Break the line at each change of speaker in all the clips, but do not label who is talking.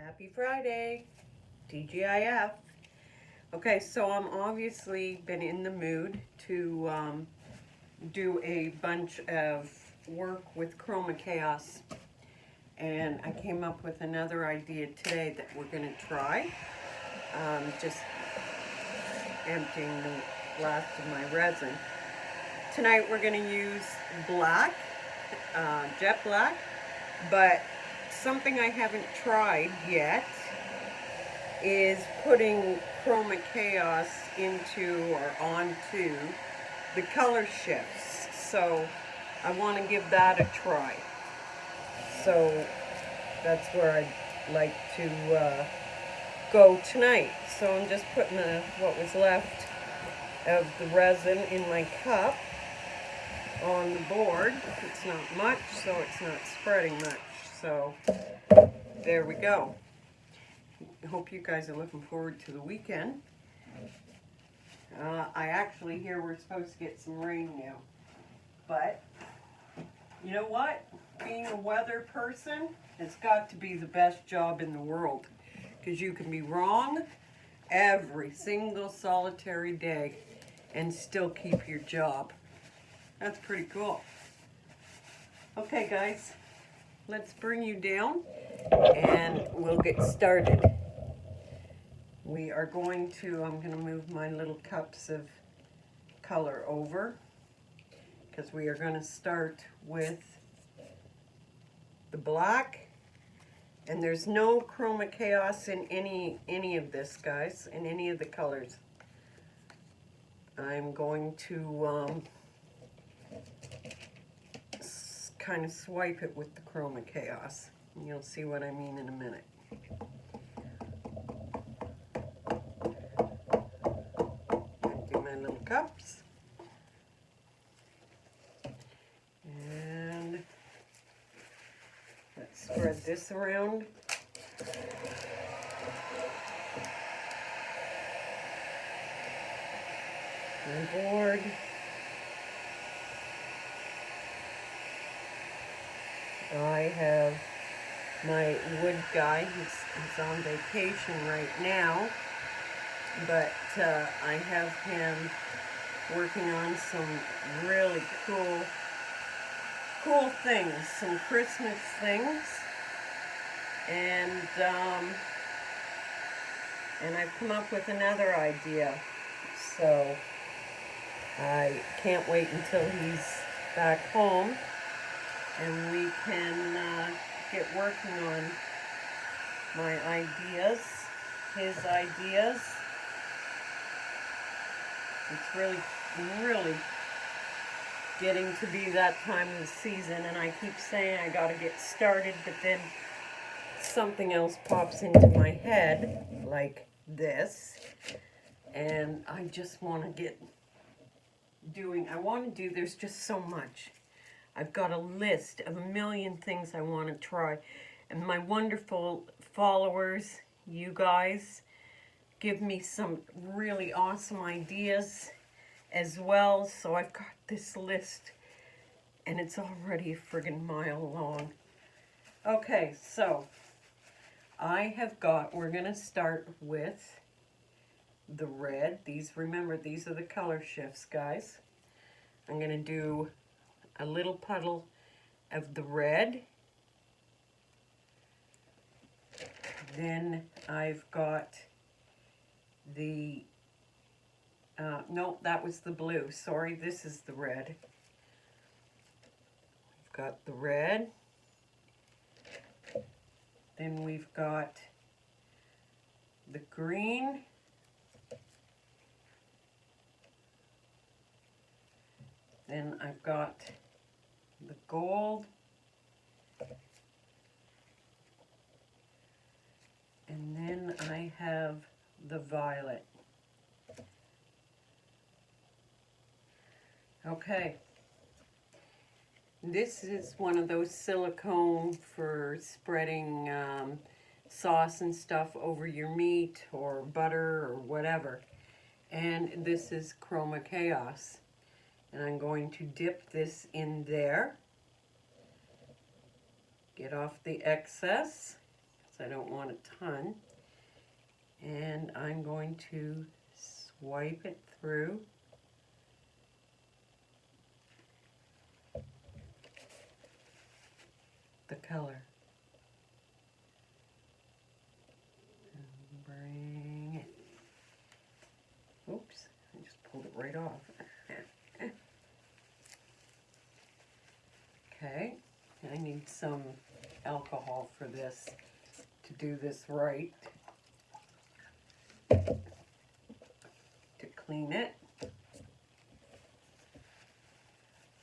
Happy Friday, TGIF. Okay, so I'm obviously been in the mood to do a bunch of work with Chroma Chaos, and I came up with another idea today that we're going to try. Just emptying the last of my resin. Tonight we're going to use black, jet black, but something I haven't tried yet is putting Chroma Chaos into or onto the color shifts. So I want to give that a try. So that's where I'd like to go tonight. So I'm just putting what was left of the resin in my cup on the board. It's not much, so it's not spreading much. So there we go. I hope you guys are looking forward to the weekend. I actually hear we're supposed to get some rain now. But, you know what? Being a weather person has got to be the best job in the world. Because you can be wrong every single solitary day and still keep your job. That's pretty cool. Okay, guys. Let's bring you down and we'll get started. We are going to, I'm going to move my little cups of color over because we are going to start with the black. And there's no Chroma Chaos in any of this, guys, in any of the colors. I'm going to kind of swipe it with the Chroma Chaos. And you'll see what I mean in a minute. Cups, and let's spread this around. My board. I have my wood guy. He's on vacation right now, but I have him working on some really cool things, some Christmas things, and I've come up with another idea, so I can't wait until he's back home and we can get working on my ideas, his ideas. It's really getting to be that time of the season, and I keep saying I gotta get started, but then something else pops into my head, like this, and I just want to get doing. There's just so much. I've got a list of a million things I want to try, and my wonderful followers, you guys, give me some really awesome ideas as well. So I've got this list and it's already a friggin' mile long. Okay, so we're gonna start with the red. Remember, these are the color shifts, guys. I'm gonna do a little puddle of the red. Then I've got the, no, that was the blue. Sorry, this is the red. We've got the red. Then we've got the green. Then I've got the gold. And then I have the violet. Okay. This is one of those silicone for spreading sauce and stuff over your meat or butter or whatever. And this is Chroma Chaos. And I'm going to dip this in there. Get off the excess. because I don't want a ton. And I'm going to swipe it through. The color. And bring it. Oops, I just pulled it right off. Okay, I need some alcohol for this to do this right. To clean it.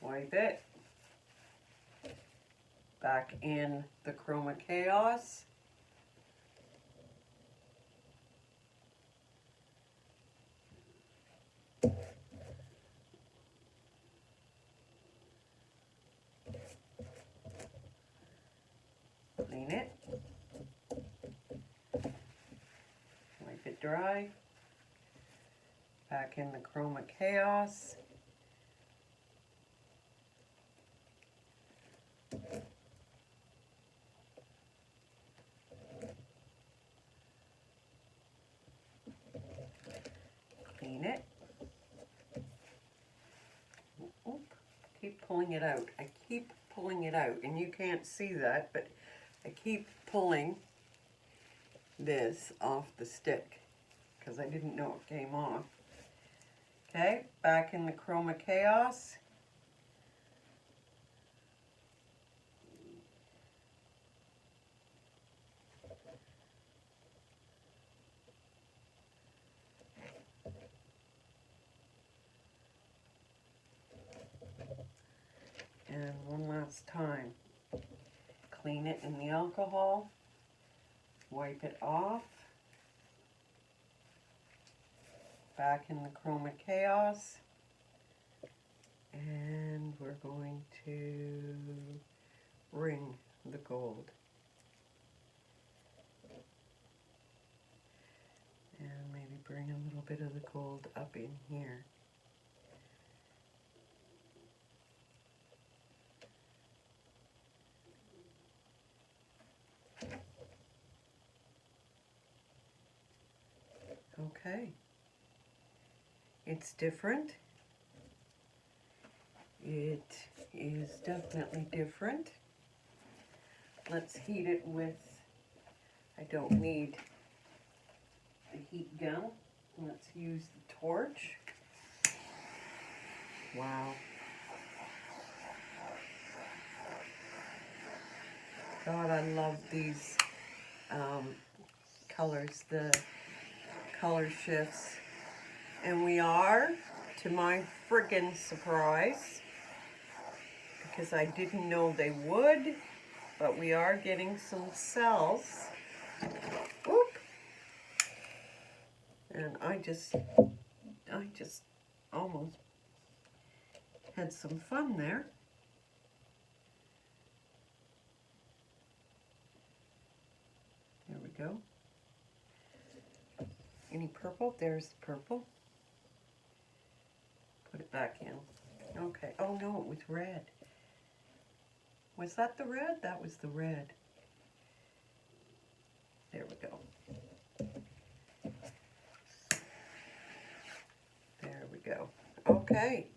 Wipe it. Back in the Chroma Chaos. Clean it. Wipe it dry. Back in the Chroma Chaos. Clean it. Oop. Keep pulling it out. I keep pulling it out, and you can't see that, but I keep pulling this off the stick because I didn't know it came off. Okay, back in the Chroma Chaos. And one last time, clean it in the alcohol, wipe it off, back in the Chroma Chaos, and we're going to ring the gold. And maybe bring a little bit of the gold up in here. Okay, it's different. It is definitely different. Let's heat it with, I don't need the heat gun. Let's use the torch. Wow. God, I love these colors, the color shifts. And we are, to my friggin' surprise, because I didn't know they would, but we are getting some cells. Whoop. And I just almost had some fun there. There we go. Any purple? There's the purple. Put it back in. Okay. Oh no, it was red. Was that the red? That was the red. There we go. There we go. Okay.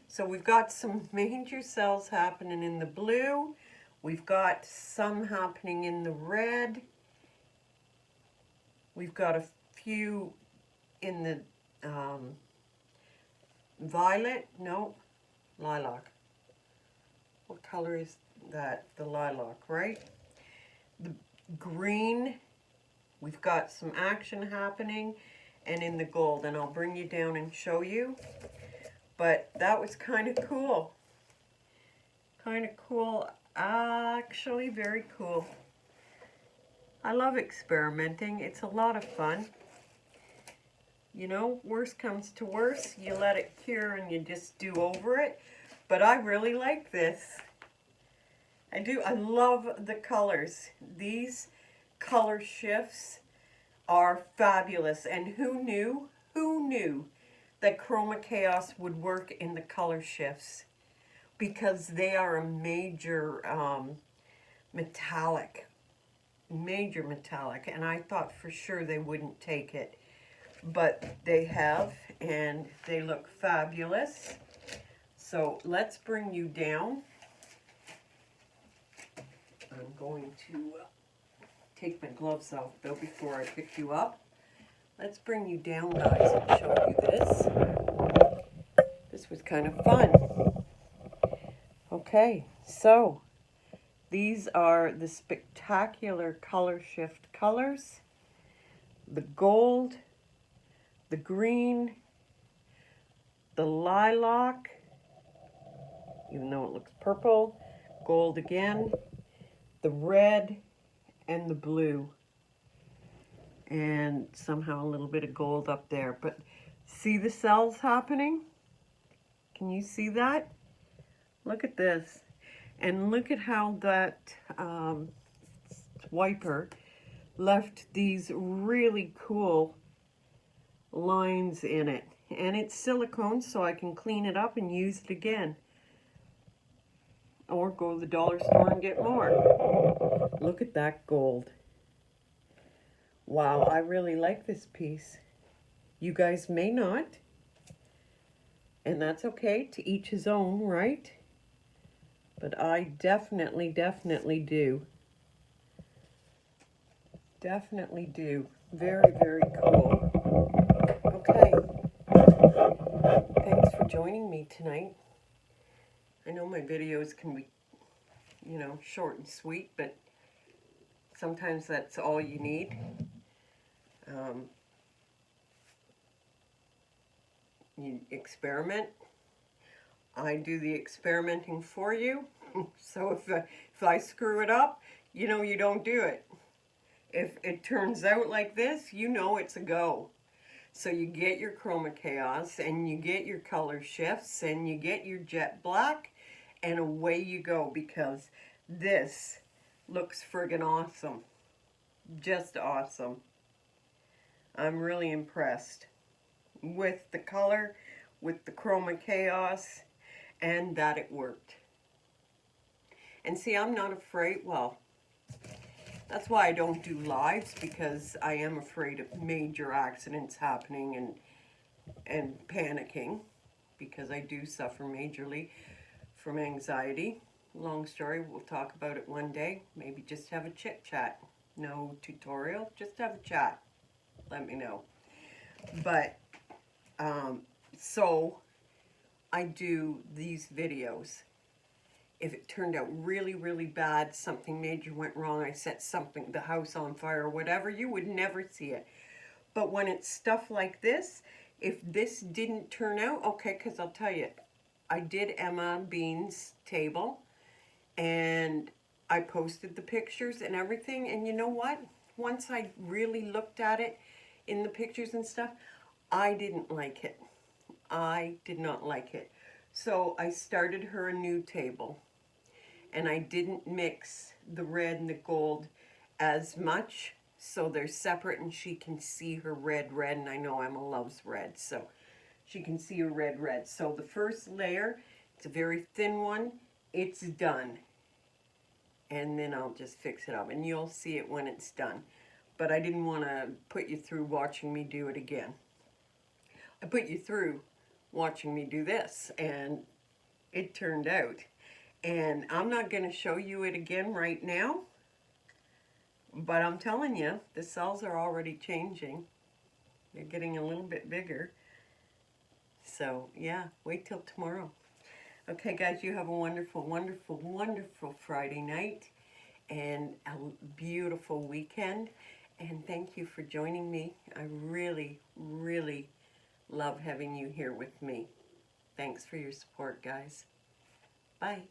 So we've got some major cells happening in the blue. We've got some happening in the red. We've got a few in the violet. No, lilac. What color is that? The lilac, right? The green, we've got some action happening, and in the gold, and I'll bring you down and show you. But that was kind of cool. Kind of cool. Actually, very cool. I love experimenting. It's a lot of fun. You know, worst comes to worst, you let it cure and you just do over it. But I really like this. I do. I love the colors. These color shifts are fabulous. And who knew that Chroma Chaos would work in the color shifts? Because they are a major metallic. major metallic, and I thought for sure they wouldn't take it, but they have, and they look fabulous. So let's bring you down. I'm going to take my gloves off though before I pick you up. Let's bring you down, guys, and show you this. This was kind of fun. Okay, so these are the spectacular color shift colors. The gold, the green, the lilac, even though it looks purple, gold again, the red, and the blue. And somehow a little bit of gold up there. But see the cells happening? Can you see that? Look at this. And look at how that wiper left these really cool lines in it. And it's silicone, so I can clean it up and use it again. Or go to the dollar store and get more. Look at that gold. Wow, I really like this piece. You guys may not. And that's okay, to each his own, right? But I definitely do. Definitely do. Very, very cool. Okay. Thanks for joining me tonight. I know my videos can be, you know, short and sweet, but sometimes that's all you need. You experiment. I do the experimenting for you. So if I screw it up, you know you don't do it. If it turns out like this, you know it's a go. So you get your chroma chaos, and you get your color shifts, and you get your jet black, and away you go, because this looks friggin' awesome. Just awesome. I'm really impressed with the color, with the chroma chaos, and that it worked. And see, I'm not afraid, well, that's why I don't do lives, because I am afraid of major accidents happening and panicking, because I do suffer majorly from anxiety. Long story, we'll talk about it one day. Maybe just have a chit chat. No tutorial, just have a chat. Let me know. But, so I do these videos. If it turned out really, really bad, something major went wrong, I set the house on fire or whatever, you would never see it. But when it's stuff like this, if this didn't turn out, okay, because I'll tell you, I did Emma Bean's table, and I posted the pictures and everything, and you know what? Once I really looked at it in the pictures and stuff, I didn't like it. I did not like it. So I started her a new table. And I didn't mix the red and the gold as much, so they're separate, and she can see her red, and I know Emma loves red, so she can see her red. So the first layer, it's a very thin one, it's done. And then I'll just fix it up, and you'll see it when it's done. But I didn't want to put you through watching me do it again. I put you through watching me do this, and it turned out. And I'm not going to show you it again right now, but I'm telling you, the cells are already changing. They're getting a little bit bigger. So, yeah, wait till tomorrow. Okay, guys, you have a wonderful, wonderful, wonderful Friday night and a beautiful weekend. And thank you for joining me. I really, really love having you here with me. Thanks for your support, guys. Bye.